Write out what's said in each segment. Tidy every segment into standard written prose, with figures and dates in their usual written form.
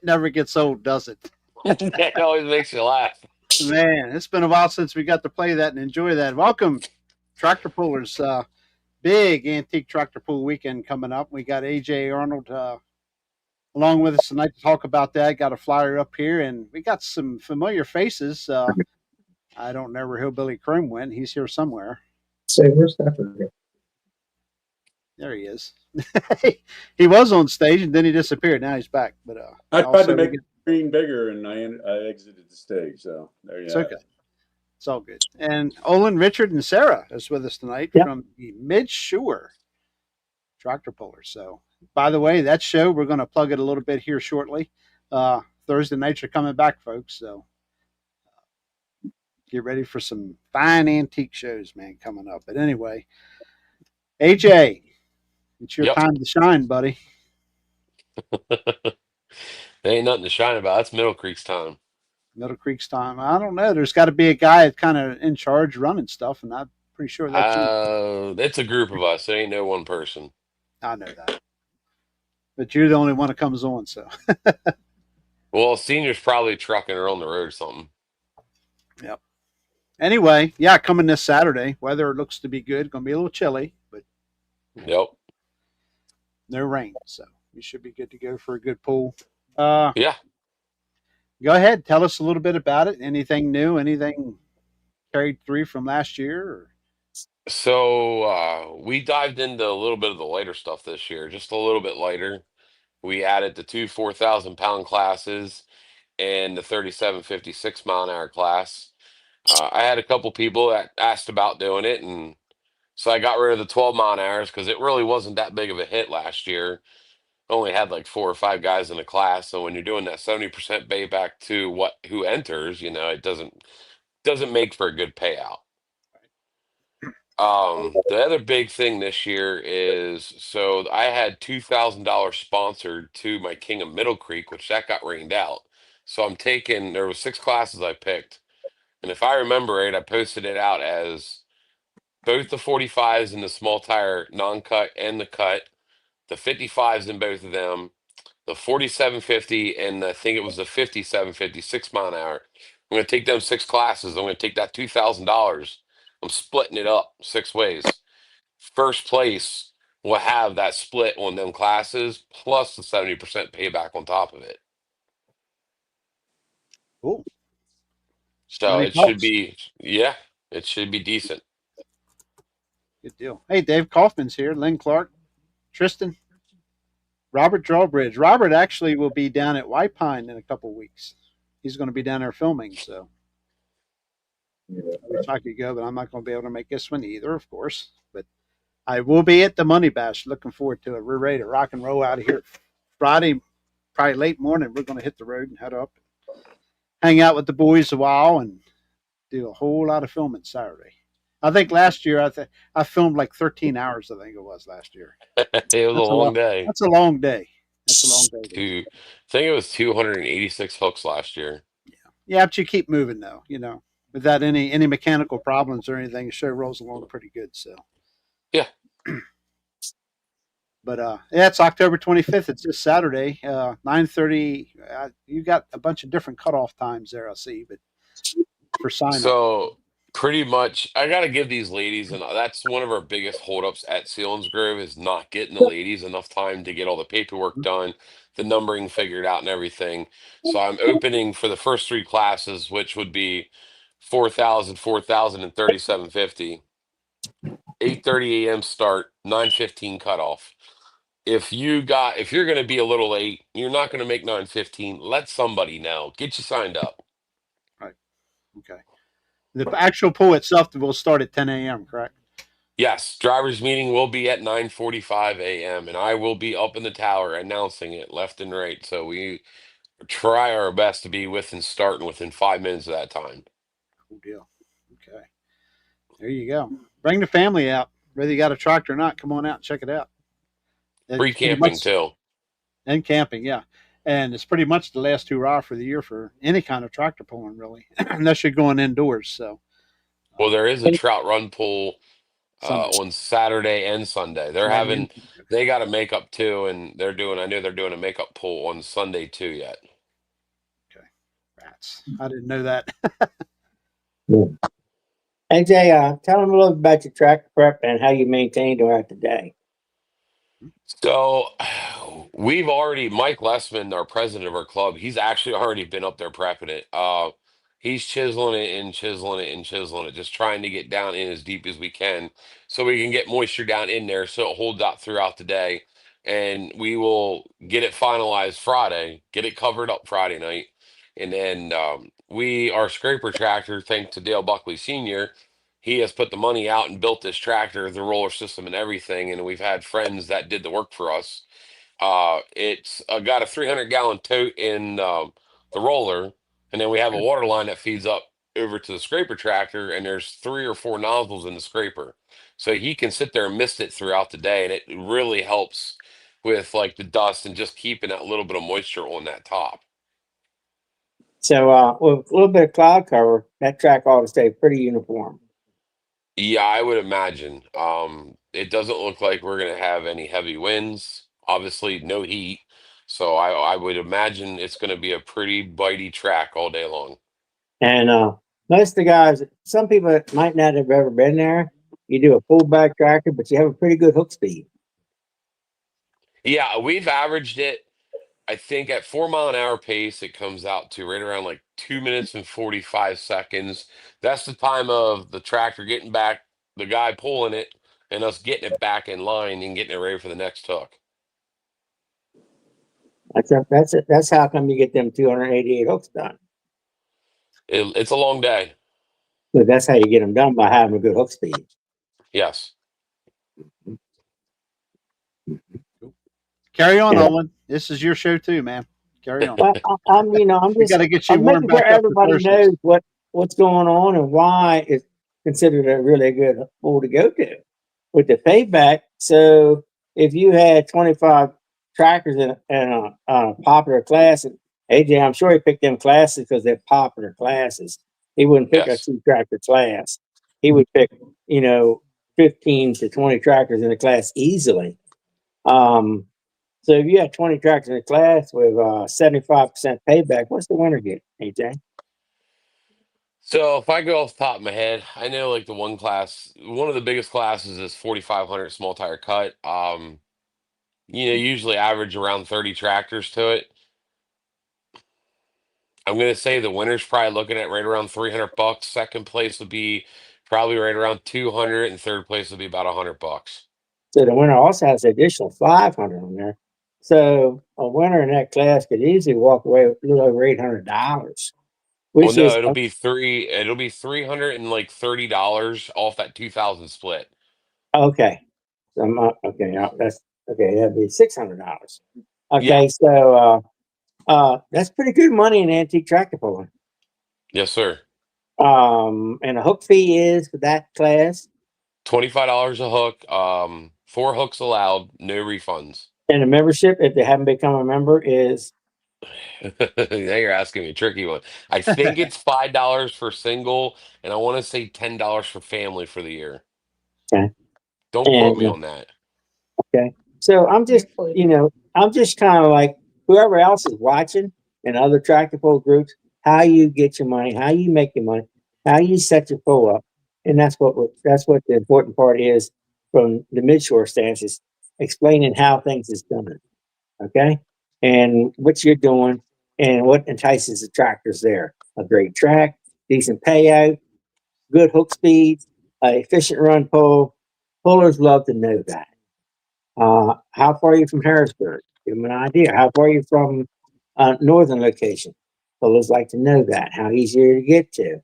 It never gets old, does it? That always makes you laugh. Man, it's been a while since we got to play that and enjoy that. Welcome, Tractor Pullers. Big antique tractor pull weekend coming up. We got AJ Arnold along with us tonight to talk about that. Got a flyer up here, and we got some familiar faces. I don't know where Hillbilly Chrome went. He's here somewhere. Say, where's Stauffer? There he is. He was on stage and then he disappeared. Now he's back. But I tried to make the screen bigger and I exited the stage. So there you go. It's okay. It's all good. And Olan, Richard, and Sarah is with us tonight from the MidShore Tractor Pullers. So, by the way, that show, we're going to plug it a little bit here shortly. Thursday nights are coming back, folks. So, get ready for some fine antique shows, man, coming up. But anyway, AJ, it's your time to shine, buddy. There ain't nothing to shine about. It's Middle Creek's time. Middle Creek's time. I don't know. There's got to be a guy kind of in charge running stuff, and I'm pretty sure that's you. It's a group of us. There ain't no one person. I know that. But you're the only one that comes on, so. Well, senior's probably trucking or on the road or something. Yep. Anyway, coming this Saturday. Weather looks to be good. Going to be a little chilly, but yep. No rain, so you should be good to go for a good pull. Yeah. Go ahead. Tell us a little bit about it. Anything new? Anything carried through from last year? Or? So we dived into a little bit of the lighter stuff this year, just a little bit lighter. We added the two 4,000-pound classes and the 3750 6-mile-an-hour class. I had a couple people that asked about doing it, and so I got rid of the 12-mile-an-hours because it really wasn't that big of a hit last year. Only had like 4 or 5 guys in the class, so when you're doing that 70% payback to who enters, it doesn't make for a good payout. The other big thing this year is, so I had $2,000 sponsored to my King of Middle Creek, which that got rained out. So there was 6 classes I picked, and if I remember right, I posted it out as both the 45s and the small tire non-cut and the cut, the 55s in both of them, the 4750, and I think it was the 5750 6-mile-an-hour. I'm going to take them 6 classes. I'm going to take that $2,000. I'm splitting it up 6 ways. First place will have that split on them classes plus the 70% payback on top of it. Cool. So it should be decent. Good deal. Hey, Dave Kaufman's here. Lynn Clark, Tristan, Robert Drawbridge. Robert actually will be down at White Pine in a couple of weeks. He's going to be down there filming, so I wish I could go, but I'm not going to be able to make this one either, of course. But I will be at the Mony Bash. Looking forward to it. We're ready to rock and roll out of here Friday, probably late morning. We're going to hit the road and head up, hang out with the boys a while, and do a whole lot of filming Saturday. I think last year I filmed like 13 hours. I think it was last year. It was a long day. That's a long day. That's a long day. I think it was 286 hooks last year. Yeah, but you keep moving though. Without any mechanical problems or anything, the show rolls along pretty good. So. Yeah. But it's October 25th. It's this Saturday, 9:30. You got a bunch of different cutoff times there, I see, but for sign up. So pretty much, I got to give these ladies, and that's one of our biggest holdups at Selinsgrove is not getting the ladies enough time to get all the paperwork done, the numbering figured out, and everything. So I'm opening for the first 3 classes, which would be 4,000, 4,000, and 3750. 8:30 a.m. start, 9:15 cutoff. If you're going to be a little late, you're not going to make 9:15. Let somebody know. Get you signed up. Right. Okay. The actual pull itself will start at 10 a.m., correct? Yes. Driver's meeting will be at 9:45 a.m., and I will be up in the tower announcing it left and right. So we try our best to be starting within 5 minutes of that time. Cool deal. Okay. There you go. Bring the family out. Whether you got a tractor or not, come on out and check it out. Free camping too. And camping, yeah. And it's pretty much the last hurrah for the year for any kind of tractor pulling, really, unless you're going indoors. So, well, there is a trout run pull on Saturday and Sunday. They got a makeup too, and I know they're doing a makeup pull on Sunday too yet. nuts. I didn't know that. Yeah. AJ, tell them a little bit about your track prep and how you maintain throughout the day. So we've already Mike Lessman, our president of our club, he's actually already been up there prepping it. He's chiseling it and chiseling it and chiseling it, just trying to get down in as deep as we can so we can get moisture down in there so it holds out throughout the day. And we will get it finalized Friday, get it covered up Friday night. And then our scraper tractor, thanks to Dale Buckley Sr., he has put the money out and built this tractor, the roller system and everything. And we've had friends that did the work for us. It's got a 300-gallon tote in the roller, and then we have a water line that feeds up over to the scraper tractor, and there's 3 or 4 nozzles in the scraper. So he can sit there and mist it throughout the day, and it really helps with like the dust and just keeping that little bit of moisture on that top. So with a little bit of cloud cover, that track ought to stay pretty uniform. Yeah, I would imagine. It doesn't look like we're going to have any heavy winds. Obviously, no heat. So I would imagine it's going to be a pretty bitey track all day long. And most of the guys, some people that might not have ever been there, you do a full back tractor, but you have a pretty good hook speed. Yeah, we've averaged it. I think at 4 mile an hour pace, it comes out to right around like 2 minutes and 45 seconds. That's the time of the tractor getting back, the guy pulling it, and us getting it back in line and getting it ready for the next hook. That's how come you get them 288 hooks done. It's a long day. But that's how you get them done, by having a good hook speed. Yes. Carry on, Yeah. Olan. This is your show too, man. Carry on. Well, I'm We just got to get you I'm warmed making sure back up for everybody Thursdays. knows what's going on and why it's considered a really good pool to go to with the payback. So if you had 25 trackers in a popular class, and AJ, I'm sure he picked them classes because they're popular classes. He wouldn't pick a Yes. 2-tractor class. He would pick 15 to 20 tractors in a class easily. So if you had 20 tractors in a class with 75% payback, what's the winner get, AJ? So if I go off the top of my head, I know like the one of the biggest classes is 4,500 small tire cut. Usually average around 30 tractors to it. I'm gonna say the winner's probably looking at right around $300. Second place would be probably right around 200, and third place would be about $100. So the winner also has an additional 500 on there. So a winner in that class could easily walk away with a little over $800, Well, which no, is it'll be $330 off that 2000 split. okay. So okay, that's okay. That'd be $600. Yeah. Okay, so that's pretty good money in antique tractor pulling. Yes, sir. And the hook fee is for that class. $25 a hook. 4 hooks allowed. No refunds. And the membership, if they haven't become a member, is Now you're asking me a tricky one. I think it's $5 for single, and I want to say $10 for family for the year. okay. Don't quote me on that. Okay. So I'm just kind of like whoever else is watching and other tractor pull groups, how you get your money, how you make your money, how you set your pull up. And that's what the important part is from the MidShore stance, is explaining how things is done. Okay. And what you're doing and what entices the tractors there. A great track, decent payout, good hook speeds, efficient run pull. Pullers love to know that. How far are you from Harrisburg? Give them an idea. How far are you from northern location? Fellows like to know that. How easy are you to get to?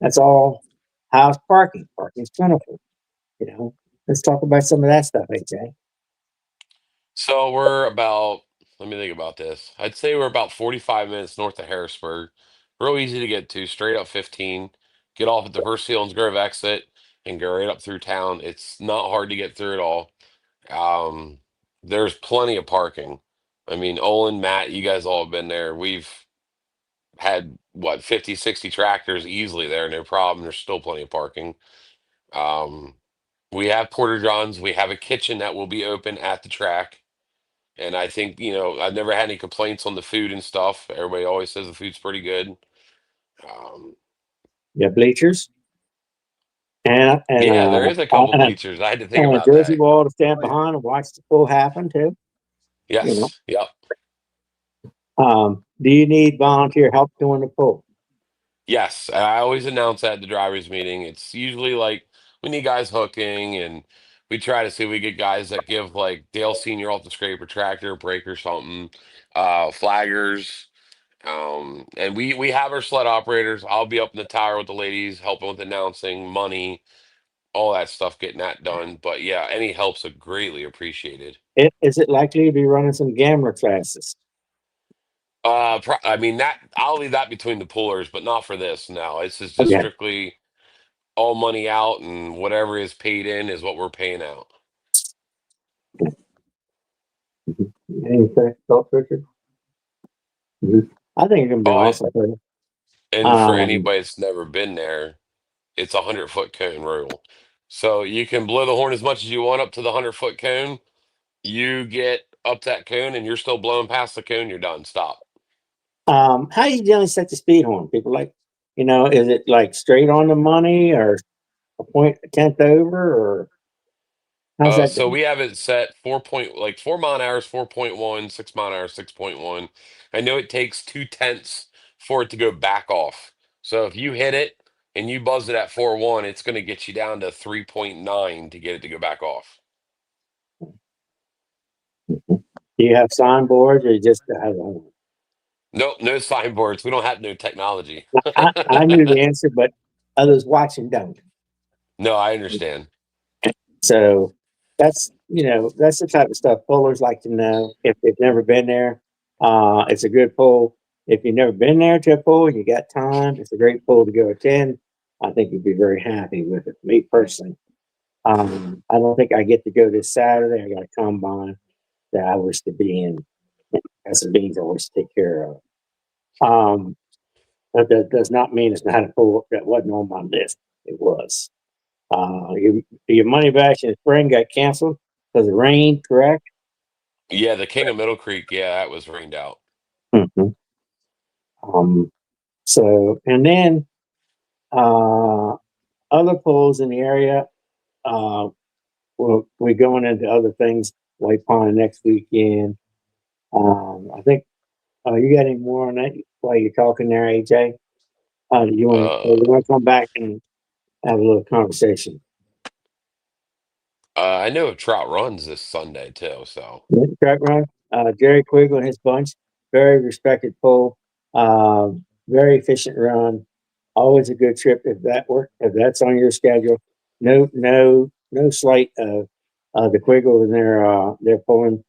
That's all. How's parking? Parking's plentiful. Let's talk about some of that stuff, AJ. So we're about, let me think about this. I'd say we're about 45 minutes north of Harrisburg. Real easy to get to, straight up 15. Get off at the first Selinsgrove exit and go right up through town. It's not hard to get through at all. There's plenty of parking. I mean, Olin, Matt, you guys all have been there. We've had, 50, 60 tractors easily there, no problem. There's still plenty of parking. We have Porter Johns. We have a kitchen that will be open at the track. And I think, I've never had any complaints on the food and stuff. Everybody always says the food's pretty good. Um, You have bleachers and yeah, there is a couple and bleachers. I had to think a about jersey that. wall to stand behind and watch the pool happen too. Yes. Yep. Do you need volunteer help doing the pool? Yes. I always announce that at the drivers meeting. It's usually like we need guys hooking, and we try to see if we get guys that give like Dale Senior off the scraper tractor, break or something, flaggers. And we have our sled operators. I'll be up in the tower with the ladies, helping with announcing, money, all that stuff, getting that done. But yeah, any help's a greatly appreciated. Is it likely to be running some gambler classes? I mean that I'll leave that between the pullers, but not for this. No, this is just Okay. strictly all money out, and whatever is paid in is what we're paying out. Anything else, Richard? I think it's gonna be Oh, awesome. and for Um, anybody that's never been there, it's 100-foot cone rule. So you can blow the horn as much as you want up to the 100-foot cone. You get up that cone and you're still blowing past the cone, you're done. Stop. how do you generally set the speed horn? People like, is it like straight on the money or a point a tenth over or how's that So done? we have it set 4 mile an hour, 4.1, 6 mile an hour, 6.1. I know it takes 2/10 for it to go back off. So if you hit it and you buzz it at 4.1, it's going to get you down to 3.9 to get it to go back off. Do you have signboards or you just have a horn? Nope, no signboards. We don't have no technology. I knew the answer, but others watching don't. No, I understand. So that's the type of stuff pullers like to know if they've never been there. It's a good pull. If you've never been there to a pull, you got time. It's a great pull to go attend. I think you'd be very happy with it. Me personally, I don't think I get to go this Saturday. I got a combine that I wish to be in. As the beans always take care of. But that does not mean it's not a pull that wasn't on my list. It was. Your money back in the spring got canceled because of rain, correct? Yeah, the King of Middle Creek, yeah, that was rained out. Mm-hmm. And then other pools in the area. We're going into other things. White Pond next weekend. I think. You got any more on that while you're talking there, AJ? You Uh, want to come back and have a little conversation? I know Trout runs this Sunday too, so Track run. Jerry Quiggle and his bunch, very respected pull, very efficient run. Always a good trip if if that's on your schedule. No slight of the Quiggle and their pulling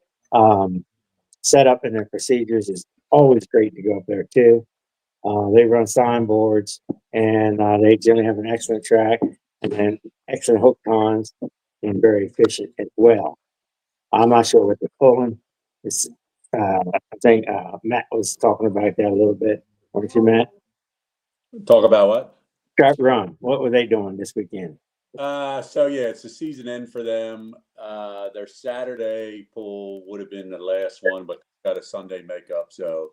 setup and their procedures is always great to go up there too. They run signboards and they generally have an excellent track and then excellent hook cons and very efficient as well. I'm not sure what they're pulling. It's, I think Matt was talking about that a little bit. Weren't you, Matt? Talk about what? Track run. What were they doing this weekend? So yeah, it's the season end for them. Their Saturday pull would have been the last one, but got a Sunday makeup. So,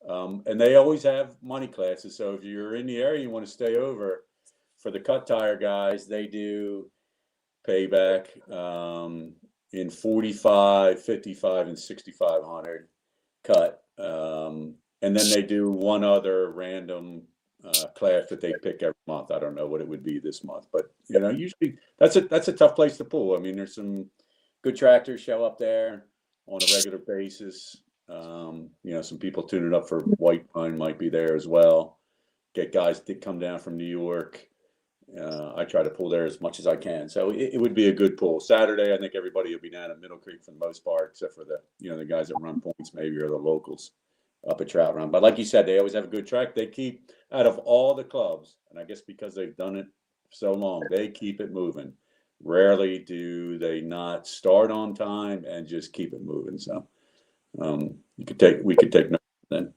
and they always have money classes. So if you're in the area, you want to stay over. For the cut tire guys, they do payback in 45, 55, and 6,500 cut. And then they do one other random class that they pick every month. I don't know what it would be this month, but usually that's a tough place to pull. I mean, there's some good tractors show up there on a regular basis. Some people tuning up for White Pine might be there as well. Get guys to come down from New York. I try to pull there as much as I can, so it would be a good pull. Saturday, I think everybody will be down at Middle Creek for the most part, except for the guys that run points maybe or the locals up at Trout Run. But like you said, they always have a good track. They keep out of all the clubs, and I guess because they've done it so long, they keep it moving. Rarely do they not start on time and just keep it moving. So we could take note then.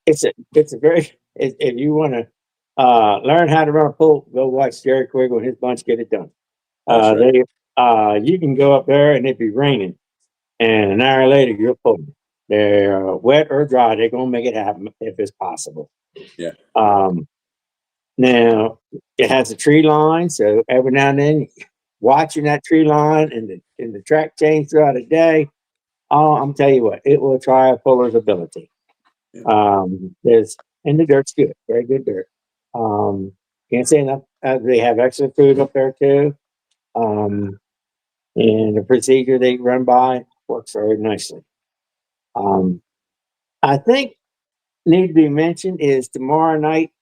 It's a very if you want to learn how to run a pull, go watch Jerry Quiggle and his bunch get it done. That's right. you can go up there and it'd be raining, and an hour later you're pulling. They're wet or dry. They're gonna make it happen if it's possible. Yeah. Now it has a tree line, so every now and then watching that tree line and the track change throughout the day. Oh, I'm telling you what, it will try a puller's ability. Yeah. And the dirt's good, very good dirt. Can't say enough. They have excellent food up there too. And the procedure they run by works very nicely. I think need to be mentioned is tomorrow night,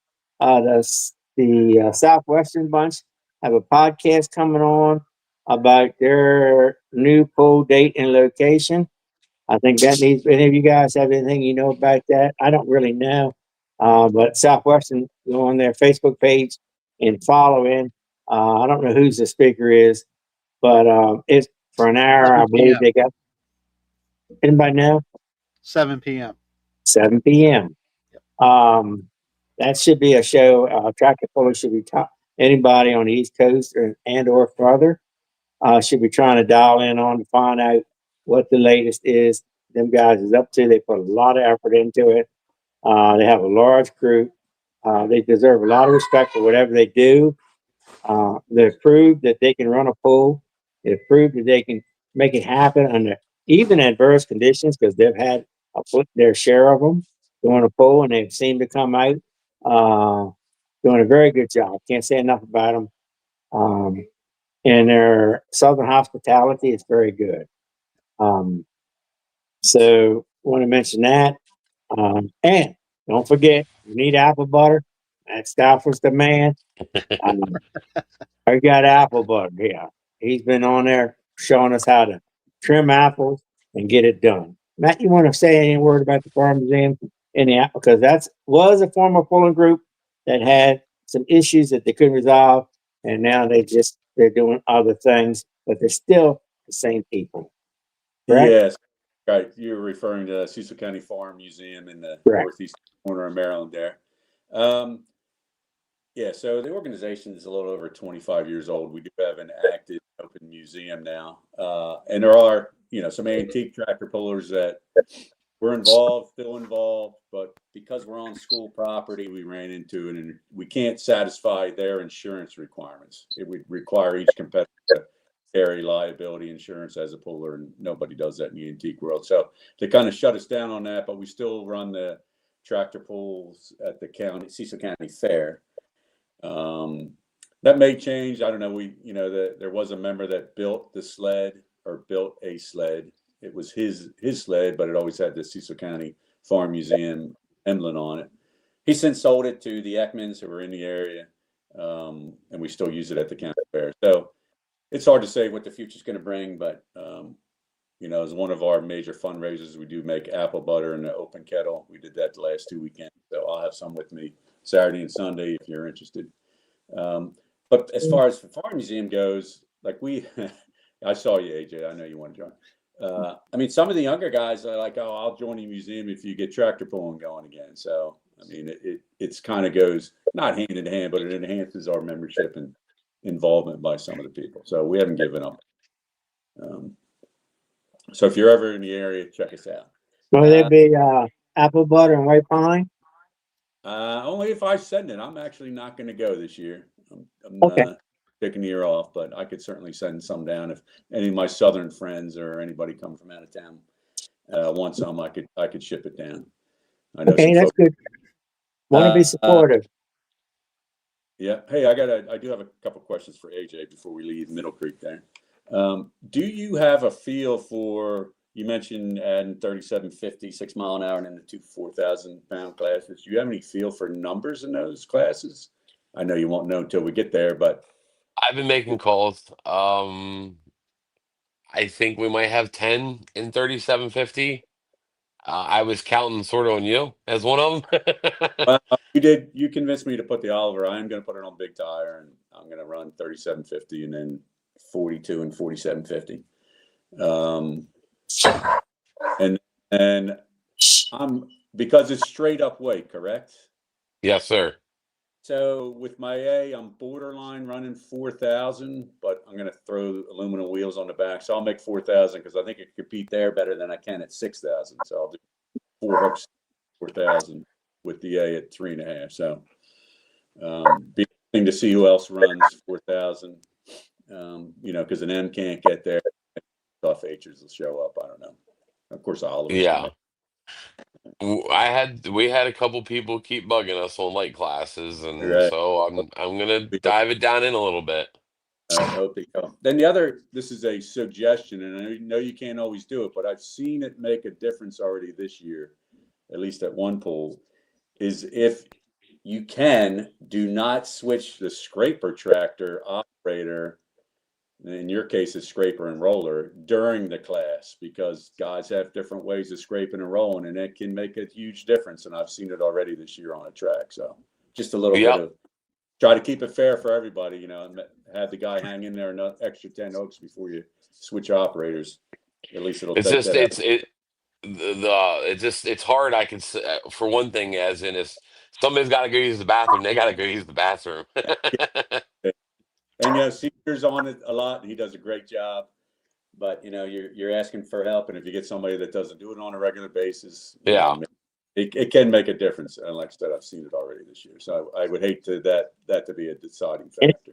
the Southwestern bunch have a podcast coming on about their new pull date and location. I think that needs, any of you guys have anything you know about that? I don't really know. But Southwestern, go on their Facebook page and follow in. I don't know who's the speaker is, but it's for an hour. I 7 believe p.m. they got, anybody know? 7 p.m. 7 p.m. That should be a show. Tractor Puller should be top. Anybody on the East Coast or further should be trying to dial in on to find out what the latest is. Them guys is up to. They put a lot of effort into it. They have a large crew. They deserve a lot of respect for whatever they do. They've proved that they can run a pull. They've proved that they can make it happen under even adverse conditions, because they've had their share of them doing a pull, and they've seemed to come out doing a very good job. Can't say enough about them. And their Southern hospitality is very good. So want to mention that. And don't forget, you need apple butter. That Stauffer's the man. I got apple butter here. He's been on there showing us how to trim apples and get it done. Matt, you want to say any word about the Farm Museum in the apple? Because that was a former pulling group that had some issues that they couldn't resolve, and now they're doing other things, but they're still the same people. Correct? Yes, right. You're referring to Cecil County Farm Museum in the Correct. northeast corner of Maryland there. Yeah, so the organization is a little over 25 years old. We do have an active open museum now. And there are, some antique tractor pullers that were involved, still involved, but because we're on school property, we ran into it, and we can't satisfy their insurance requirements. It would require each competitor to carry liability insurance as a puller, and nobody does that in the antique world. So they kind of shut us down on that, but we still run the tractor pulls at the Cecil County Fair. That may change. I don't know. There was a member that built a sled. It was his sled, but it always had the Cecil County Farm Museum emblem on it. He since sold it to the Ekmans who were in the area, and we still use it at the county fair. So it's hard to say what the future's going to bring, but as one of our major fundraisers, we do make apple butter in the open kettle. We did that the last 2 weekends, so I'll have some with me Saturday and Sunday if you're interested. But as far as the farm museum goes, like I saw you, AJ. I know you want to join. Some of the younger guys are like, "Oh, I'll join the museum if you get tractor pulling going again." So, it's kind of goes not hand in hand, but it enhances our membership and involvement by some of the people. So we haven't given up. So if you're ever in the area, check us out. Will there be apple butter and white pine? Only if I send it. I'm actually not going to go this year. I'm Okay. Taking the year off, but I could certainly send some down if any of my southern friends or anybody coming from out of town want some. I could ship it down. I know. Okay, that's good. Want to be supportive. Yeah. Hey, I do have a couple questions for AJ before we leave Middle Creek there. Do you have a feel for? You mentioned adding 3750, 6 mile an hour, and then the 2 4,000 pound classes. Do you have any feel for numbers in those classes? I know you won't know until we get there, but I've been making calls. I think we might have 10 in 3750. I was counting sort of on you as one of them. you convinced me to put the Oliver. I am going to put it on big tire, and I'm going to run 3750 and then 42 and 4750. And I'm because it's straight up weight, correct? Yes, sir. So with my A, I'm borderline running 4,000, but I'm going to throw aluminum wheels on the back. So I'll make 4,000 because I think I can compete there better than I can at 6,000. So I'll do 4 hooks, 4,000 with the A at 3.5. So be interesting to see who else runs 4,000. You know, because an M can't get there. Tough H's will show up. I don't know. Of course, Oliver's Yeah. coming. We had a couple people keep bugging us on light classes, and Right. so I'm gonna dive it down in a little bit. I hope they come. Then the other, this is a suggestion, and I know you can't always do it, but I've seen it make a difference already this year, at least at one pool, is if you can, do not switch the scraper tractor operator, in your case it's scraper and roller, during the class, because guys have different ways of scraping and rolling, and it can make a huge difference. And I've seen it already this year on a track. So just a little bit of, try to keep it fair for everybody, you know, and have the guy hang in there an extra 10 hooks before you switch operators. At least it'll It's take just it's hard. I can say, for one thing, as in is somebody's got to go use the bathroom. They got to go use the bathroom. And you know, Caesar's on it a lot, and he does a great job. But you know, you're asking for help, and if you get somebody that doesn't do it on a regular basis, you know, it can make a difference. And like I said, I've seen it already this year. So I would hate to that to be a deciding factor.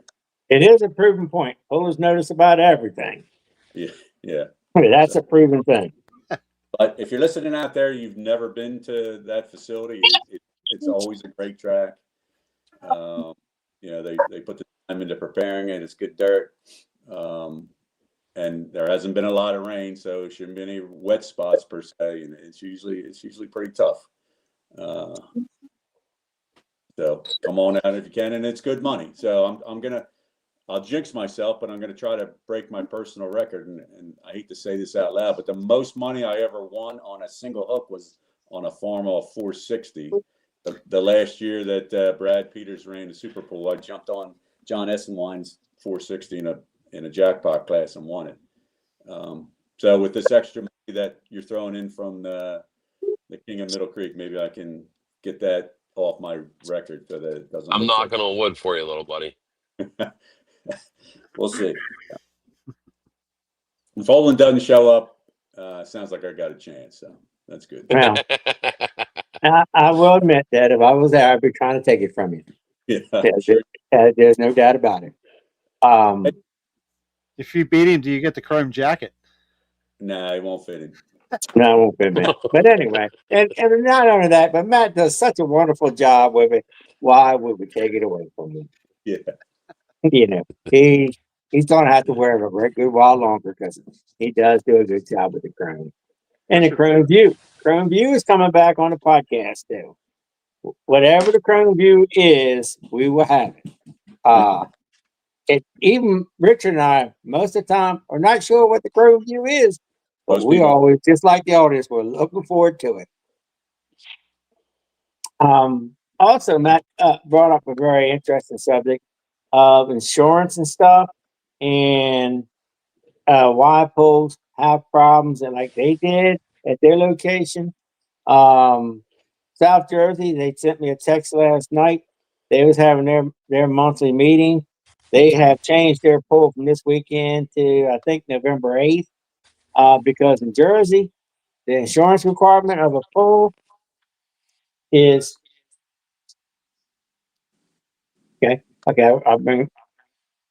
It is a proven point. Pullers notice about everything. Yeah. That's a proven thing. But if you're listening out there, you've never been to that facility, it's always a great track. You know, they put the time into preparing it. It's good dirt. And there hasn't been a lot of rain, so it shouldn't be any wet spots per se. And it's usually pretty tough. So come on out if you can, and it's good money. So I'll jinx myself, but I'm gonna try to break my personal record. And I hate to say this out loud, but the most money I ever won on a single hook was on a Farmall 460. The last year that Brad Peters ran the Super Pool, I jumped on John Essenwine's 460 in a jackpot class and won it. So with this extra money that you're throwing in from the King of Middle Creek, maybe I can get that off my record so that it doesn't. I'm knocking on wood for you, little buddy. We'll see. If Olan doesn't show up, sounds like I got a chance. So that's good. Well, I will admit that if I was there, I'd be trying to take it from you. Yeah, sure. There's no doubt about it. If you beat him, do you get the chrome jacket? Nah, it won't fit him. No, I won't fit me. But anyway, and not only that, but Matt does such a wonderful job with it. Why would we take it away from him? Yeah. You know, he's going to have to wear it a very good while longer because he does do a good job with the Chrome. And the Chrome View. Chrome View is coming back on the podcast too. Whatever the Chrome View is, we will have it. Even Richard and I, most of the time, are not sure what the Chrome View is, but we always, just like the audience, we're looking forward to it. Also, Matt brought up a very interesting subject of insurance and stuff, and why pools have problems, and like they did at their location. South Jersey, they sent me a text last night. They was having their monthly meeting. They have changed their pool from this weekend to, I think, November 8th, because in Jersey, the insurance requirement of a pool is okay. I'll bring.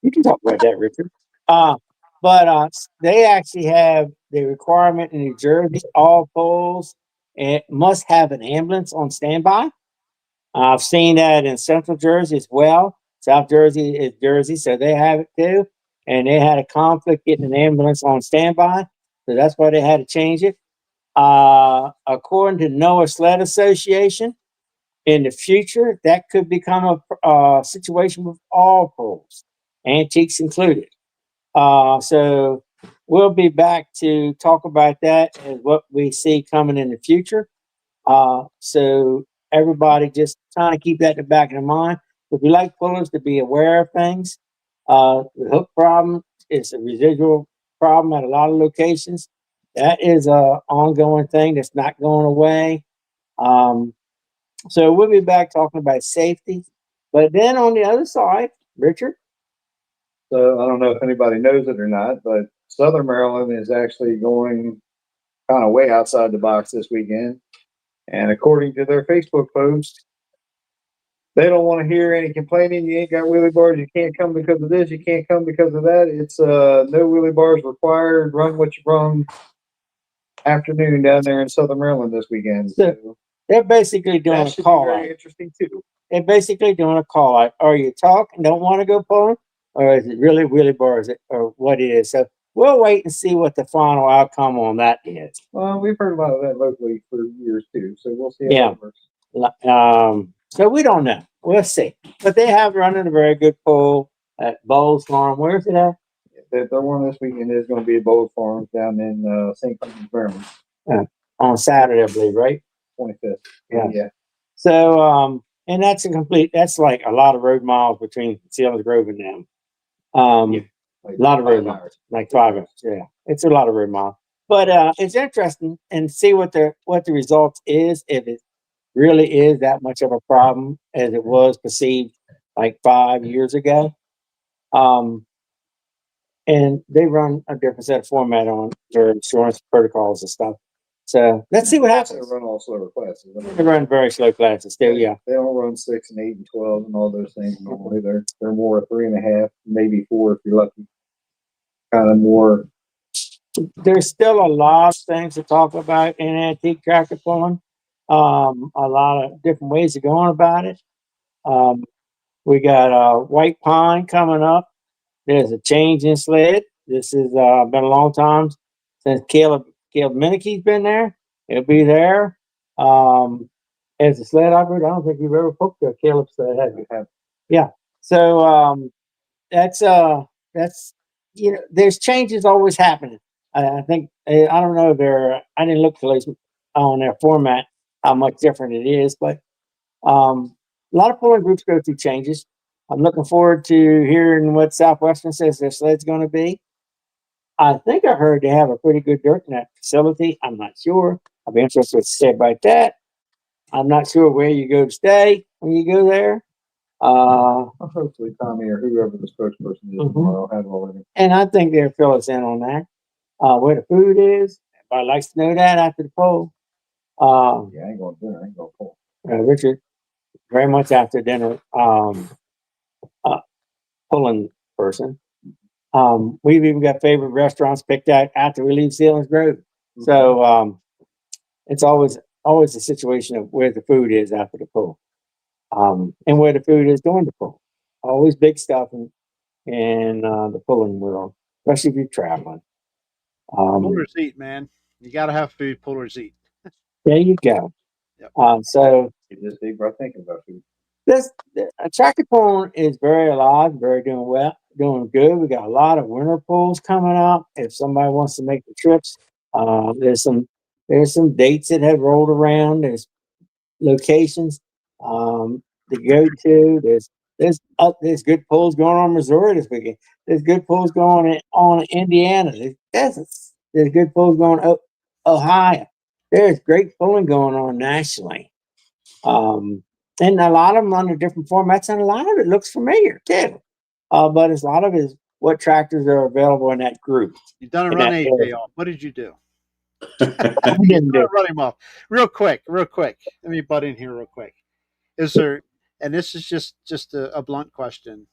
You can talk about that, Richard. But they actually have the requirement in New Jersey, all pools and must have an ambulance on standby. I've seen that in Central Jersey as well. South Jersey is Jersey, so they have it too. And they had a conflict getting an ambulance on standby, so that's why they had to change it. According to Noah Sled Association, in the future, that could become a situation with all pools, antiques included. So we'll be back to talk about that and what we see coming in the future. So everybody just trying to keep that in the back of their mind. If you like pullers to be aware of things, the hook problem is a residual problem at a lot of locations. That is a ongoing thing that's not going away. So we'll be back talking about safety But then on the other side, Richard. So I don't know if anybody knows it or not, but Southern Maryland is actually going kind of way outside the box this weekend. And according to their Facebook post, they don't want to hear any complaining. You ain't got wheelie bars. You can't come because of this. You can't come because of that. It's no wheelie bars required. Run what you run. Afternoon down there in Southern Maryland this weekend. So they're basically doing a call out. Very interesting too. They're basically doing a call out. Are you talking? Don't want to go pulling, or is it really wheelie bars, or what it is? So we'll wait and see what the final outcome on that is. Well, we've heard about that locally for years too, so we'll see how it works. So we don't know. We'll see. But they have running a very good pull at Bowles Farm. Where's it at? The one this weekend is going to be at Bowles Farms down in St. Clemens, Maryland. On Saturday, I believe, right? 25th. Yeah. So, and that's that's like a lot of road miles between Selinsgrove and them. Like A lot of road 5 miles, hours. like 5 hours. Yeah, it's a lot of road miles. But it's interesting and see what the results is, if it really is that much of a problem as it was perceived like 5 years ago. And they run a different set of format on their insurance protocols and stuff. So let's see what They happens. run all slower classes. They run very slow classes still, yeah. They don't run 6 and 8 and 12 and all those things normally. They're more 3.5, maybe 4 if you're lucky. Kind of more. There's still a lot of things to talk about in antique tractor pulling. A lot of different ways of going about it. We got White Pine coming up. There's a change in sled. This has been a long time since Caleb Minicky's been there. He'll be there. As a sled operator, I don't think you've ever booked a Caleb sled, have you? Yeah. So that's there's changes always happening. I think I don't know I didn't look on their format how much different it is, but a lot of pulling groups go through changes. I'm looking forward to hearing what Southwestern says their sled's going to be. I think I heard they have a pretty good dirt net facility. I'm not sure. I'll be interested to say about that. I'm not sure where you go to stay when you go there. Hopefully Tommy or whoever the spokesperson is tomorrow have all of it. And I think they'll fill us in on that. Where the food is. Everybody likes to know that after the poll. Yeah, I ain't going to dinner. I ain't going to pull. Richard, very much after dinner, pulling person. We've even got favorite restaurants picked out after we leave Selinsgrove. So it's always a situation of where the food is after the pull, and where the food is during the pull. Always big stuff in the pulling world, especially if you're traveling. Pullers eat, man. You got to have food. Pullers eat. There you go. Yep. So You just deep breath thinking about food. this tractor pulling is very alive, doing good. We got a lot of winter pulls coming up. If somebody wants to make the trips, there's some dates that have rolled around. There's locations to go to. There's good pulls going on in Missouri this weekend. There's good pulls going on in Indiana. There's good pulls going up Ohio. There's great pulling going on nationally. And a lot of them under different formats, and a lot of it looks familiar too. But a lot of it is what tractors are available in that group. You've done a run AJ off. What did you do? I didn't do. Run him off real quick. Let me butt in here real quick. Is there, and this is just a blunt question.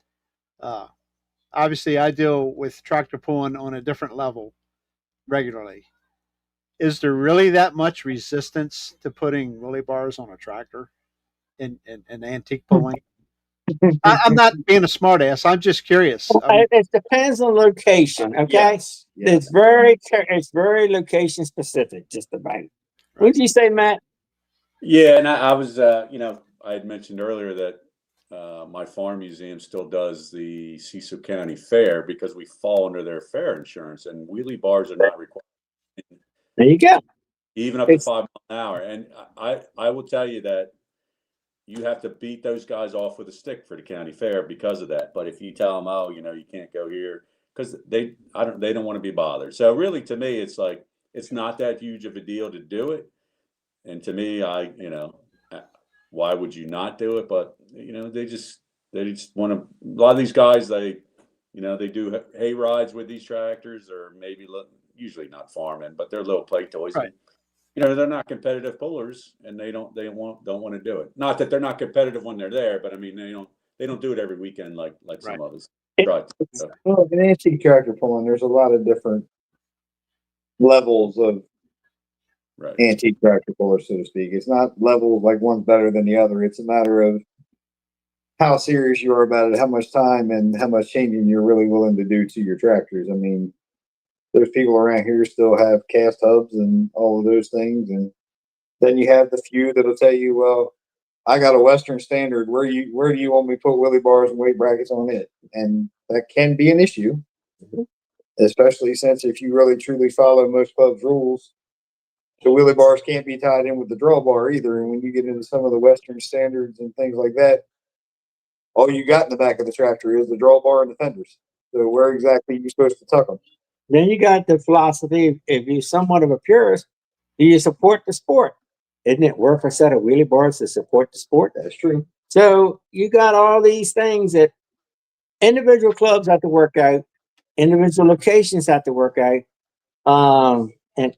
Obviously, I deal with tractor pulling on a different level regularly. Is there really that much resistance to putting wheelie bars on a tractor in antique pulling? I'm not being a smartass. I'm just curious. It depends on location. Okay, Yes. it's very location specific. Just about. Right. What did you say, Matt? Yeah, and I was, I had mentioned earlier that my farm museum still does the Cecil County Fair because we fall under their fair insurance, and wheelie bars are not required. There you go. Even up to 5 miles an hour. And I will tell you that you have to beat those guys off with a stick for the county fair because of that. But if you tell them, oh, you can't go here, because they don't want to be bothered. So really, to me, it's like it's not that huge of a deal to do it. And to me, why would you not do it? But they just They just want to. A lot of these guys, they do hay rides with these tractors, or maybe usually not farming, but they're little play toys. Right. And, they're not competitive pullers, and they don't want to do it. Not that they're not competitive when they're there, but I mean they don't do it every weekend like some of us try. So. Well, in antique tractor pulling, there's a lot of different levels of antique tractor pullers, so to speak. It's not levels like one's better than the other. It's a matter of how serious you are about it, how much time and how much changing you're really willing to do to your tractors. I mean, there's people around here still have cast hubs and all of those things, and then you have the few that'll tell you, well, I got a Western Standard. Where do you want me to put wheelie bars and weight brackets on it? And that can be an issue, especially since if you really truly follow most clubs' rules, the wheelie bars can't be tied in with the drawbar either. And when you get into some of the Western Standards and things like that, all you got in the back of the tractor is the drawbar and the fenders. So where exactly are you supposed to tuck them? Then you got the philosophy, if you're somewhat of a purist, do you support the sport? Isn't it worth a set of wheelie bars to support the sport? That's true. So you got all these things that individual clubs have to work out, individual locations have to work out. And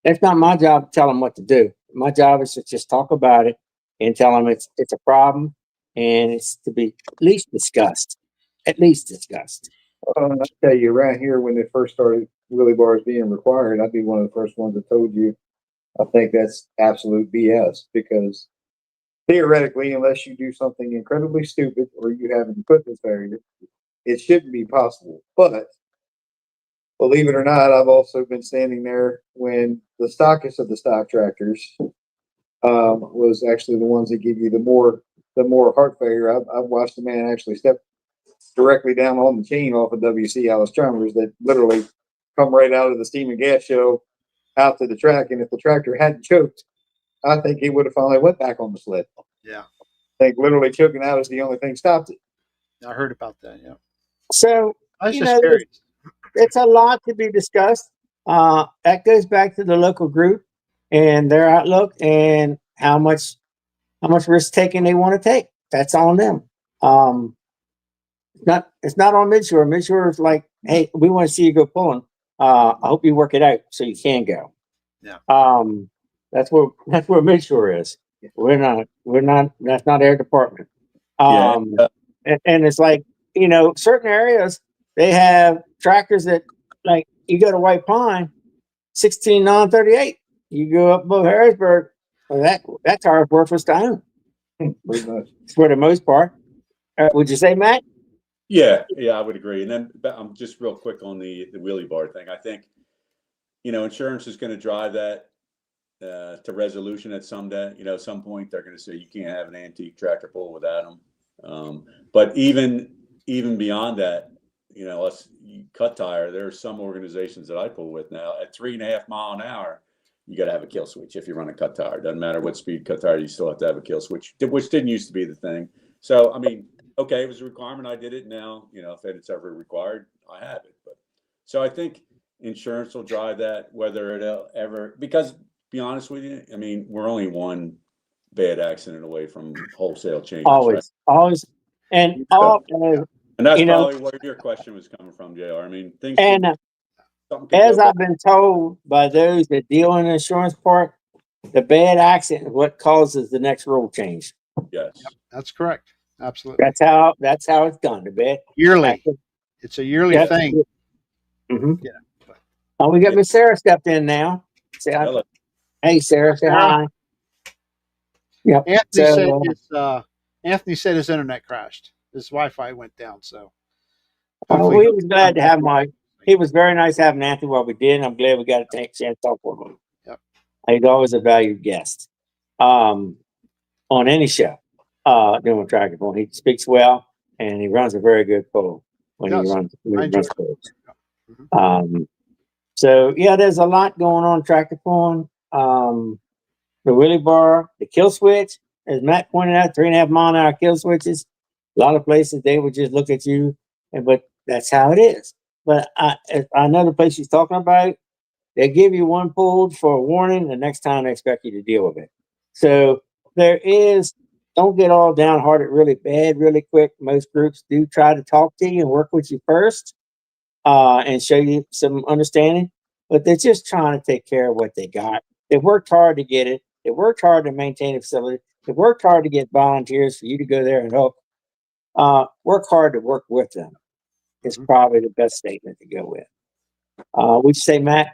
that's not my job to tell them what to do. My job is to just talk about it and tell them it's a problem and it's to be at least discussed. At least discussed. I tell you, around here, when they first started wheelie bars being required, I'd be one of the first ones that told you, I think that's absolute BS, because theoretically, unless you do something incredibly stupid or you have an equipment failure, it shouldn't be possible. But believe it or not, I've also been standing there when the stockest of the stock tractors was actually the ones that give you the more heart failure. I've watched a man actually step directly down on the chain off of WC Alice Chalmers that literally come right out of the steam and gas show out to the track. And if the tractor hadn't choked, I think he would have finally went back on the sled. Yeah. I think literally choking out is the only thing stopped it. I heard about that. Yeah. So, I was just curious. It's a lot to be discussed. That goes back to the local group and their outlook and how much risk taking they want to take. That's on them. It's not on MidShore. MidShore is like, hey, we want to see you go pulling. I hope you work it out so you can go. Yeah. That's where MidShore is. We're not. That's not our department. And it's like, certain areas they have tractors that, like, you go to White Pine, 16 non-38. You go up above Harrisburg, that tire is worthless to own. For the most part. Would you say, Matt? Yeah, I would agree. And then I'm just real quick on the wheelie bar thing. I think, insurance is going to drive that to resolution at some point. They're going to say you can't have an antique tractor pull without them. But even beyond that, us cut tire, there are some organizations that I pull with now at 3.5 mile an hour. You got to have a kill switch if you run a cut tire. Doesn't matter what speed cut tire, you still have to have a kill switch, which didn't used to be the thing. So, I mean, okay, it was a requirement. I did it. Now, if it's ever required, I have it. But so I think insurance will drive that, whether it'll ever, because to be honest with you, I mean, we're only one bad accident away from wholesale changes. Always. And that's probably where your question was coming from, JR. I mean, things. And as I've been told by those that deal in the insurance part, the bad accident is what causes the next rule change. Yes, that's correct. Absolutely. That's how it's done. The bad yearly. It's a yearly thing. Mm-hmm. Yeah. Oh, we got Miss Sarah stepped in now. Say hi. Hey, Sarah. Say hi. Yep. Anthony said his internet crashed. His Wi-Fi went down. So. We was glad to have He was very nice having Anthony while we did. I'm glad we got a chance to talk with him. Yep. He's always a valued guest on any show doing tractor pulling. He speaks well, and he runs a very good pull when he runs pulls. Mm-hmm. So, yeah, there's a lot going on tractor pulling. The wheelie bar, the kill switch, as Matt pointed out, 3.5 mile an hour kill switches. A lot of places, they would just look at you, but that's how it is. But another place he's talking about, they give you one pulled for a warning. The next time they expect you to deal with it. So there is don't get all downhearted really bad, really quick. Most groups do try to talk to you and work with you first, and show you some understanding, but they're just trying to take care of what they got. They worked hard to get it. They worked hard to maintain the facility. They worked hard to get volunteers for you to go there and help. Work hard to work with them is probably the best statement to go with. Would you say, Matt?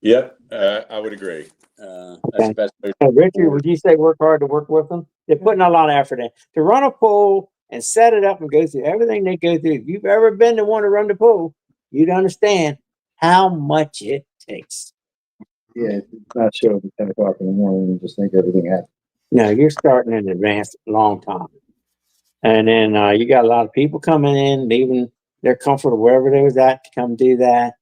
Yep, I would agree. That's the best way Richard, would you say work hard to work with them? They're putting a lot of effort in to run a pool and set it up and go through everything they go through. If you've ever been the one to run the pool, you'd understand how much it takes. Yeah, it's not showing at 10 o'clock in the morning and just think everything happens. No, you're starting in advance a long time. And then you got a lot of people coming in, leaving their comfort of wherever they was at to come do that.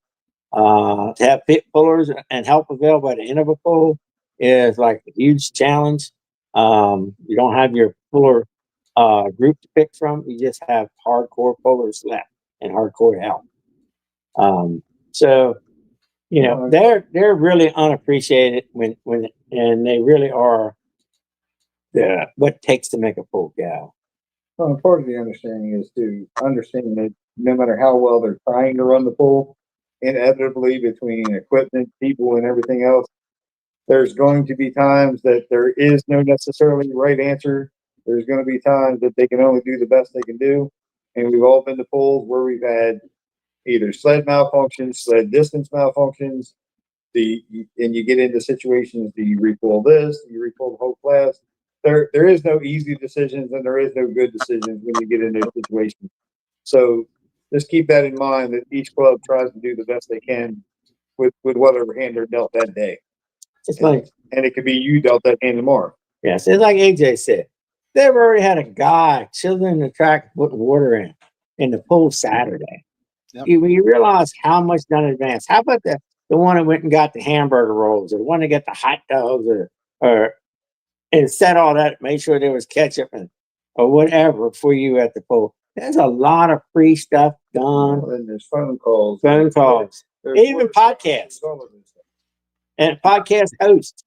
To have pit pullers and help available at the end of a pull is like a huge challenge. You don't have your puller group to pick from. You just have hardcore pullers left and hardcore help. So, you know, they're really unappreciated when and they really are what it takes to make a pull go. Well, and part of the understanding is to understand that no matter how well they're trying to run the pool, inevitably between equipment, people, and everything else, there's going to be times that there is no necessarily right answer. There's going to be times that they can only do the best they can do. And we've all been to pools where we've had either sled malfunctions, sled distance malfunctions, and you get into situations, do you repull this, do you repull the whole class? There is no easy decisions and there is no good decisions when you get into a situation. So just keep that in mind that each club tries to do the best they can with whatever hand they're dealt that day. It's like, and it could be you dealt that hand tomorrow. yes, it's like AJ said. They've already had a guy chilling in the track putting water in the pool Saturday. Yep. When you realize how much done in advance, how about the one that went and got the hamburger rolls, or the one that got the hot dogs, or and set all that, made sure there was ketchup or whatever for you at the pool. There's a lot of free stuff done. And there's phone calls. Even podcasts and podcast hosts.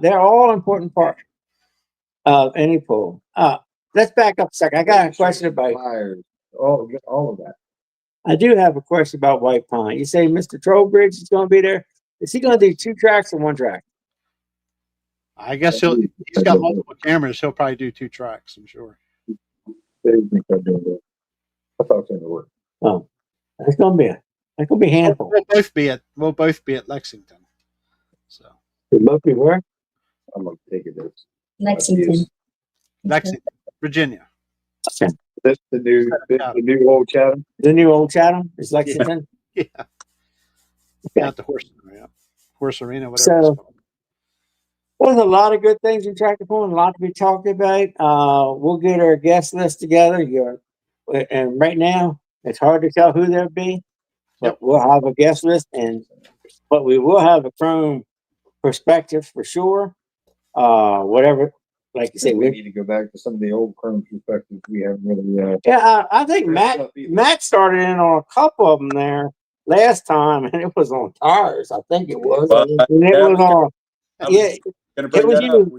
They're all important part of any pool. Let's back up a second. I got a question about all of that. I do have a question about White Pine. You say Mr. Trowbridge is going to be there. Is he going to do 2 tracks or 1 track? I guess he's got multiple cameras. He'll probably do 2 tracks, I'm sure. I thought it would work. Oh, that's going to be a handful. We'll both be at Lexington. So We'll both be where? I'm gonna take it as Lexington, Virginia. Okay. This the new old Chatham. The new old Chatham is Lexington. Yeah. Okay. Not the horse arena, whatever. So- it's called. There's a lot of good things in tractor pulling, a lot to be talked about. We'll get our guest list together. And right now, it's hard to tell who there'll be, but we'll have a guest list, but we will have a Chrome perspective for sure. Whatever, like you say, We need to go back to some of the old Chrome perspectives we haven't really. I think Matt started in on a couple of them there last time, and it was on tires. I think it was. Well, And it was on. Yeah, Gonna bring it was that you. up.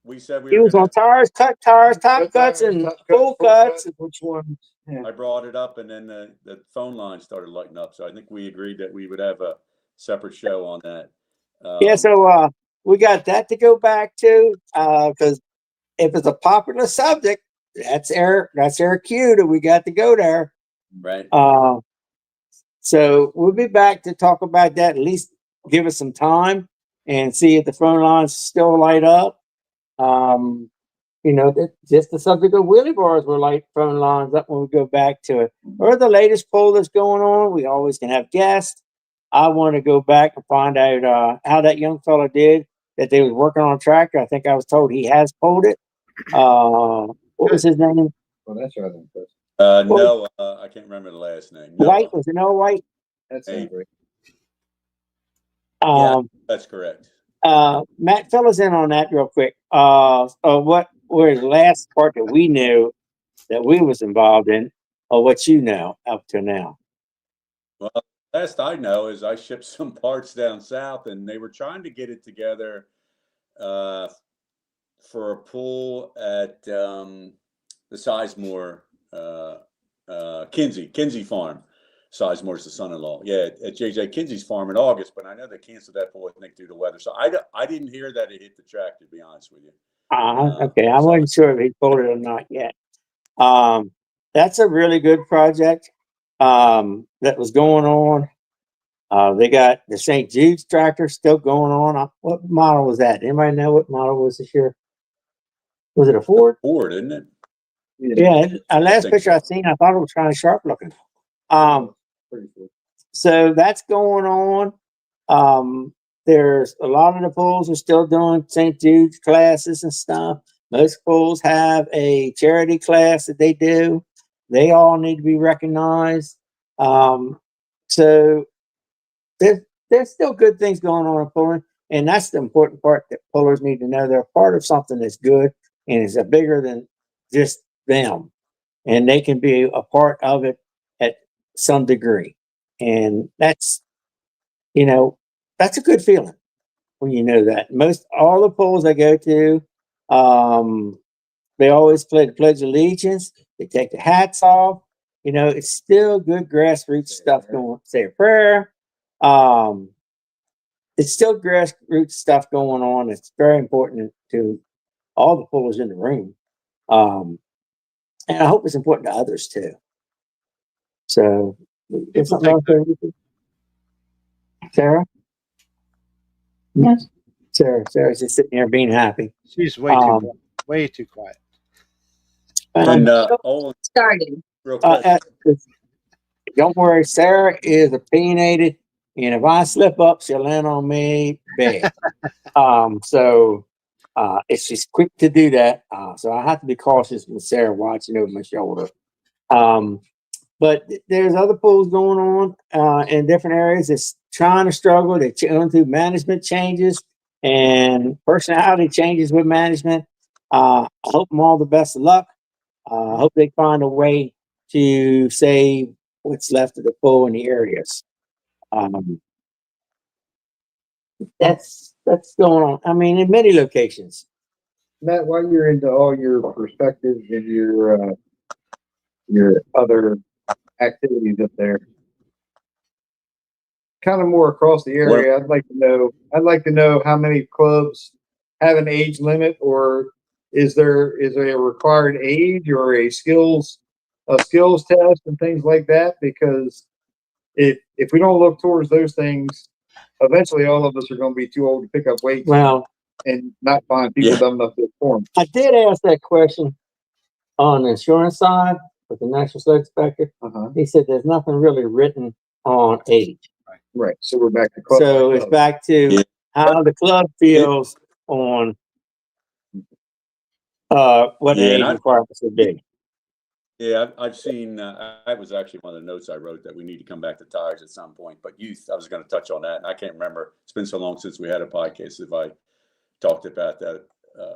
We said we He were was on tires, cut tires, top cuts, and full cuts. Which one? I brought it up, and then the phone line started lighting up. So I think we agreed that we would have a separate show on that. Yeah, so we got that to go back to because if it's a popular subject, that's our cue that we got to go there. Right. So we'll be back to talk about that. At least give us some time and see if the phone lines still light up. Just the subject of wheelie bars will light phone lines up when we go back to it. Or the latest poll that's going on. We always can have guests. I want to go back and find out how that young fella did that they was working on a tractor. I think I was told he has pulled it. What was his name? Well, that's rather impressive. No, I can't remember the last name. Noah. White, was it Noah White? That's great. Yeah, that's correct. Matt, fill us in on that real quick. What was the last part that we knew that we was involved in, or what you know up to now? Well, last I know is I shipped some parts down south, and they were trying to get it together for a pull at the Sizemore Kinsey Farm. Sizemore's the son-in-law. Yeah, at JJ Kinsey's farm in August, but I know they canceled that pull, I think, due to weather. So I didn't hear that it hit the track, to be honest with you. Okay, I wasn't sure if he pulled it or not yet. That's a really good project that was going on. They got the St. Jude's tractor still going on. What model was that? Anybody know what model was this year? Was it a Ford? Ford, isn't it? Yeah, last picture I seen, I thought it was kind of sharp looking. So that's going on. There's a lot of the pools are still doing St. Jude's classes and stuff. Most pools have a charity class that they do. They all need to be recognized. So there's still good things going on in pulling, and that's the important part that pullers need to know. They're part of something that's good and is bigger than just them, and they can be a part of it at some degree. And that's, that's a good feeling when you know that. All the polls I go to, they always play the Pledge of Allegiance. They take the hats off. It's still good grassroots stuff going. Say a prayer. It's still grassroots stuff going on. It's very important to all the pullers in the room. And I hope it's important to others too. So, Sarah? Yes. Sarah's just sitting there being happy. She's way too quiet. And Olan, Starting. real quick. Don't worry, Sarah is opinionated, and if I slip up, she'll land on me bad. She's quick to do that. So I have to be cautious with Sarah watching over my shoulder. But there's other pools going on in different areas. It's trying to struggle. They're going through management changes and personality changes with management. I hope them all the best of luck. I hope they find a way to save what's left of the pool in the areas. That's going on. I mean, in many locations. Matt, while you're into all your perspectives and your other activities up there, kind of more across the area, I'd like to know how many clubs have an age limit, or is there a required age or a skills test and things like that? Because if we don't look towards those things, eventually all of us are going to be too old to pick up weights. Well, and not find people dumb enough to perform. I did ask that question on the insurance side with the National Sled Inspector. He said there's nothing really written on age. Right. So we're back to club. So it's back to how the club feels on what the age requirements would be. Yeah, I've seen. That was actually one of the notes I wrote, that we need to come back to tires at some point. But youth, I was going to touch on that, and I can't remember. It's been so long since we had a podcast if I talked about that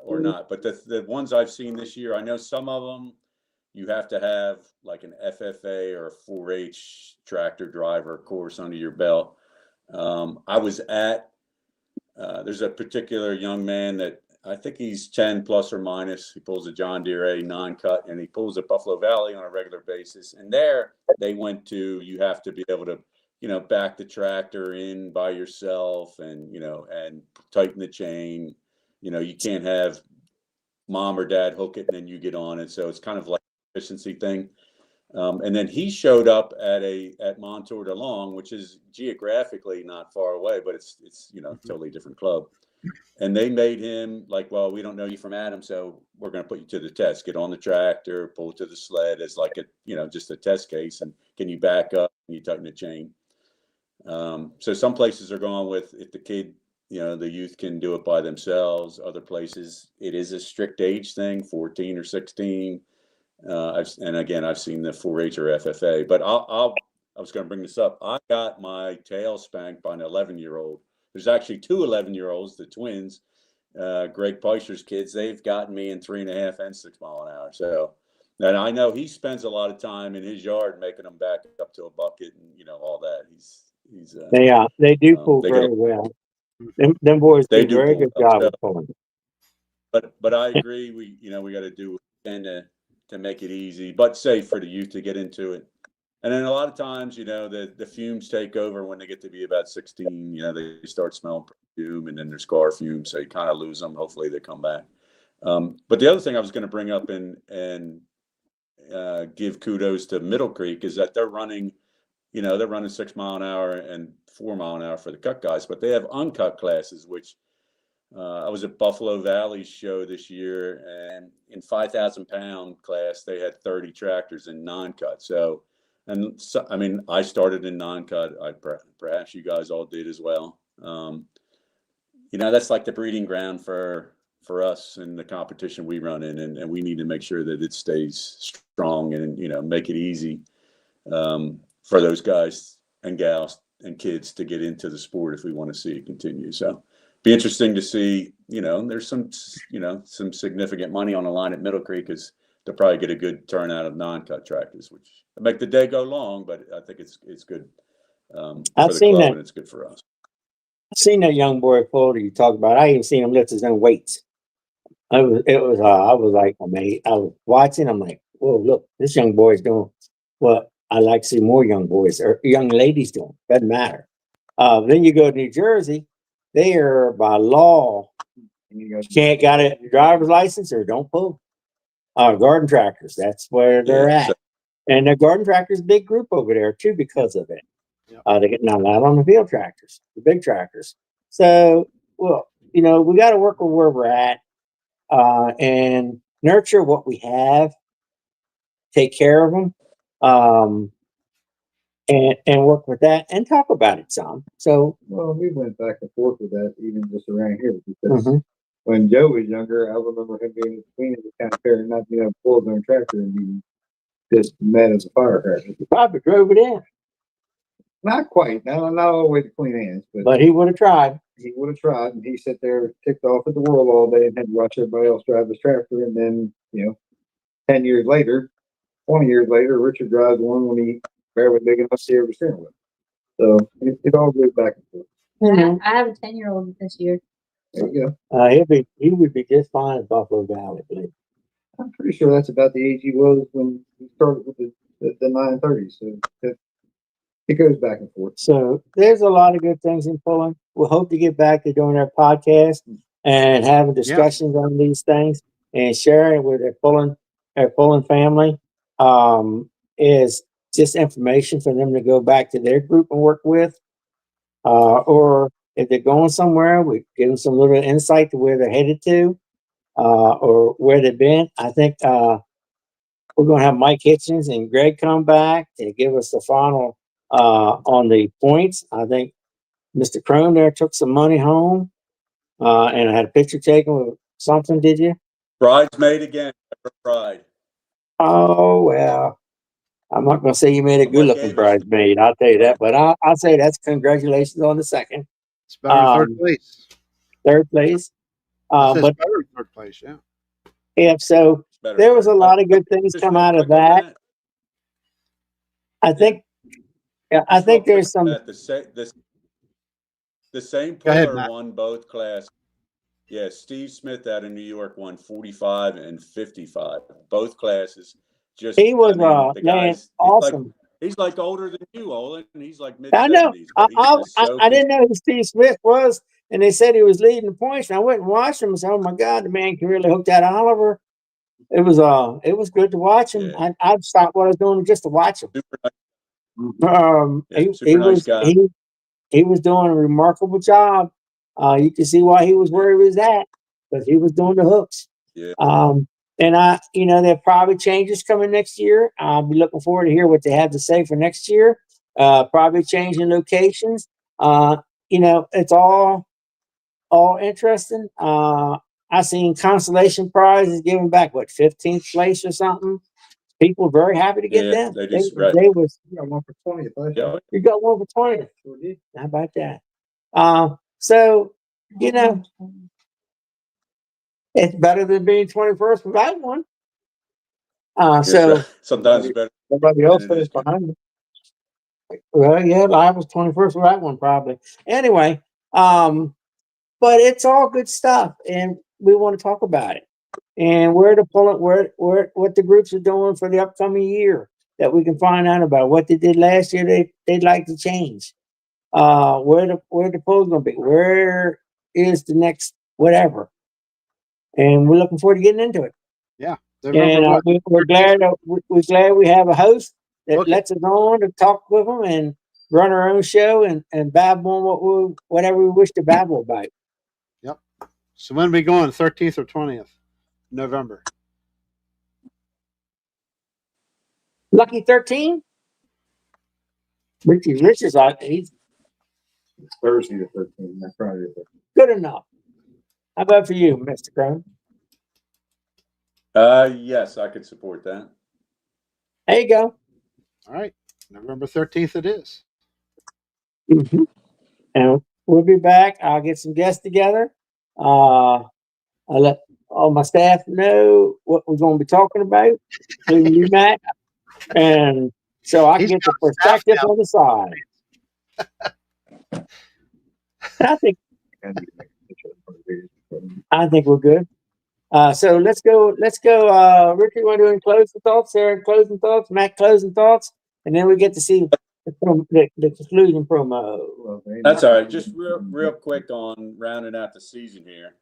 or not. But the ones I've seen this year, I know some of them you have to have like an FFA or a 4-H tractor driver course under your belt. I was at. There's a particular young man that I think he's 10 plus or minus. He pulls a John Deere A9 cut, and he pulls at Buffalo Valley on a regular basis. And there they went to, you have to be able to, back the tractor in by yourself and, and tighten the chain. You can't have mom or dad hook it and then you get on it. So it's kind of like an efficiency thing. And then he showed up at Montour de Long, which is geographically not far away, but it's totally different club. And they made him like, well, we don't know you from Adam, so we're going to put you to the test. Get on the tractor, pull to the sled as like just a test case, and can you back up? Can you tighten the chain? So some places are going with, if the kid, the youth can do it by themselves. Other places, it is a strict age thing, 14 or 16. And again, I've seen the 4-H or FFA, but I was going to bring this up. I got my tail spanked by an 11-year-old. There's actually two 11-year-olds, the twins, Greg Peischer's kids. They've gotten me in 3.5 and 6 mile an hour. So, and I know he spends a lot of time in his yard making them back up to a bucket and all that. They do pull very well. Them boys do a very good job of pulling. but I agree. We got to do to make it easy, but safe for the youth to get into it. And then a lot of times, the fumes take over when they get to be about 16. They start smelling perfume, and then there's car fumes, so you kind of lose them. Hopefully they come back. But the other thing I was going to bring up and give kudos to Middle Creek is that they're running 6 mile an hour and 4 mile an hour for the cut guys, but they have uncut classes, which I was at Buffalo Valley's show this year, and in 5,000 pound class, they had 30 tractors in non-cut. I started in non-cut. Perhaps you guys all did as well. That's like the breeding ground for us and the competition we run in, and we need to make sure that it stays strong and, make it easy for those guys and gals and kids to get into the sport if we want to see it continue. So be interesting to see, there's some significant money on the line at Middle Creek because they'll probably get a good turnout of non-cut tractors, which make the day go long, but I think it's good for the club and it's good for us. I've seen that young boy pull that you talked about. I even seen him lift his own weights. I was like, I was watching. I'm like, whoa, look, this young boy's doing what I like to see more young boys or young ladies doing. Doesn't matter. Then you go to New Jersey, they are by law, you can't got a driver's license or don't pull. Garden tractors, that's where they're at. And the garden tractors, big group over there too because of it. Yep. They get not allowed on the field tractors, the big tractors. So, well, we got to work with where we're at and nurture what we have, take care of them, and work with that and talk about it some. So, well, we went back and forth with that even just around here because when Joe was younger, I remember him being between the kind of parent not being able to pull his own tractor and being just mad as a firecracker. Probably drove it in. Not quite. Not all the way to Queen Anne's, but he would have tried. He would have tried, and he sat there ticked off at the world all day and had to watch everybody else drive his tractor. And then, 10 years later, 20 years later, Richard drives one when he barely big enough to steer the steering wheel. So it all goes back and forth. Mm-hmm. I have a 10-year-old this year. There you go. He would be just fine at Buffalo Valley, I believe. I'm pretty sure that's about the age he was when he started with the 930s. So it goes back and forth. So there's a lot of good things in pulling. We'll hope to get back to doing our podcast and having discussions on these things and sharing with our pulling family. Is just information for them to go back to their group and work with. Or if they're going somewhere, we give them some little insight to where they're headed to, or where they've been. I think we're going to have Mike Hitchens and Greg come back to give us the final on the points. I think Mr. Chrome there took some money home, and I had a picture taken with something. Did you? Bridesmaid again. Bride. Oh well, I'm not going to say you made a good-looking bridesmaid. I'll tell you that, but I'll say that's congratulations on the second. It's better than third place. Third place. But better than third place, yeah. Yeah, so there was a lot of good things come out of that. I think there's some. The same puller won both classes. Yeah, Steve Smith out of New York won 45 and 55, both classes. He was awesome. He's like older than you, Olan. He's like mid. I know. I didn't know who Steve Smith was, and they said he was leading the points. And I went and watched him and said, "Oh my God, the man can really hook that Oliver." It was good to watch him. Yeah. I'd stop what I was doing just to watch him. He was doing a remarkable job. You can see why he was where he was at, because he was doing the hooks. Yeah. And there are probably changes coming next year. I'll be looking forward to hear what they have to say for next year. Probably changing locations. It's all interesting. I seen consolation prizes given back 15th place or something. People were very happy to get them. You got one for 20th. Yeah. You got one for 20th. Sure did. How about that? So it's better than being 21st without one. So sometimes it's better. Somebody else finished behind me. Well, yeah, I was 21st without one probably. Anyway, but it's all good stuff, and we want to talk about it, and where to pull it, what the groups are doing for the upcoming year that we can find out about. What they did last year, they'd like to change. Where the poll's gonna be? Where is the next whatever? And we're looking forward to getting into it. Yeah. And November what? we're glad we have a host that Okay. lets us on to talk with them and run our own show and babble on whatever we wish to babble about. Yep. So when are we going? 13th or 20th November? Lucky 13. Rich is like he's It's Thursday the 13th, not Friday the 13th. good enough. How about for you, Mr. Chrome? Yes, I could support that. There you go. All right. November 13th it is. Mm-hmm. And we'll be back. I'll get some guests together. I'll let all my staff know what we're going to be talking about, including you, Matt. And so I can He's get the got staff perspective now. on the side. I think we're good. So let's go. Richard, you want to do any closing thoughts? Sarah, closing thoughts? Matt, closing thoughts? And then we get to see the conclusion promo. That's all right. Just real quick on rounding out the season here.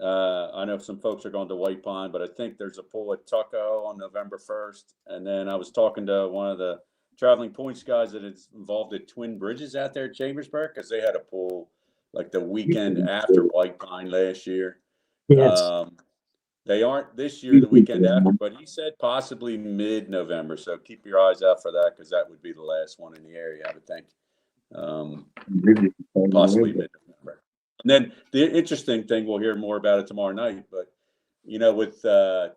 I know some folks are going to White Pine, but I think there's a pull at Tucko on November 1st. And then I was talking to one of the traveling points guys that is involved at Twin Bridges out there at Chambersburg, because they had a pull like the weekend after White Pine last year. Yes. They aren't this year, the weekend after, but he said possibly mid-November. So keep your eyes out for that, because that would be the last one in the area, I would think. Possibly mid-November. And then the interesting thing, we'll hear more about it tomorrow night, but with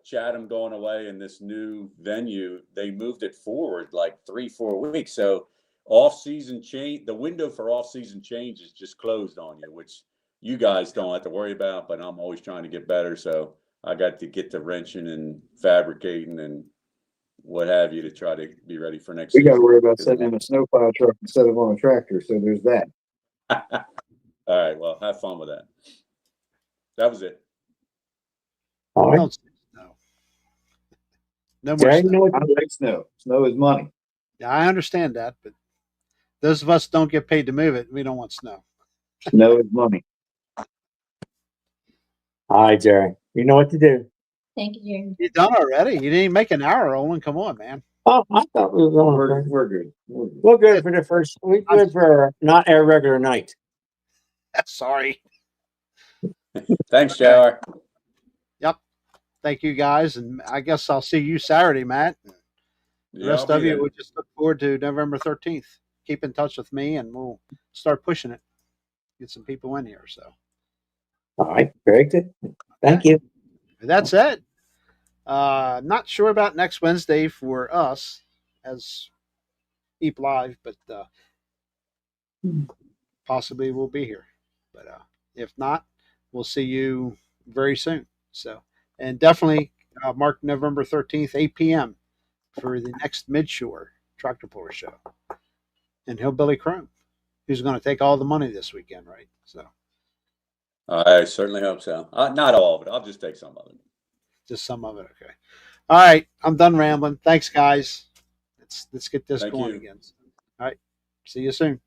Chatham going away and this new venue, they moved it forward like 3-4 weeks. So off-season change, the window for off-season change is just closed on you, which you guys don't have to worry about, but I'm always trying to get better. So I got to get to wrenching and fabricating and what have you to try to be ready for next We season. got to worry about sitting in a snowplow truck instead of on a tractor. So there's that. All right. Well, have fun with that. That was it. All right. Don't say no. No more Jerry, you snow. know what I like snow. Snow is money. Yeah, I understand that, but those of us don't get paid to move it. We don't want snow. Snow is money. All right, Jerry. You know what to do. Thank you, Jerry. You done already? You didn't even make an hour, Olin. Come on, man. Oh, I thought we were going. We're good. We're good. We're good for the first. We're good for not a regular night. Sorry. Thanks, JR. Thank you guys, and I guess I'll see you Saturday, Matt. The Yeah, rest I'll of be you, there. we just look forward to November 13th. Keep in touch with me, and we'll start pushing it. Get some people in here. So All right. Very good. Thank you. that's it. Not sure about next Wednesday for us as EEP Live, but possibly we'll be here. But if not, we'll see you very soon. So, and definitely mark November 13th, 8 p.m. for the next MidShore Tractor Puller show. And Hillbilly Chrome, who's going to take all the money this weekend, right? So, I certainly hope so. Not all of it. I'll just take some of it. just some of it. Okay. All right. I'm done rambling. Thanks, guys. Let's get this Thank going you. again. All right. See you soon.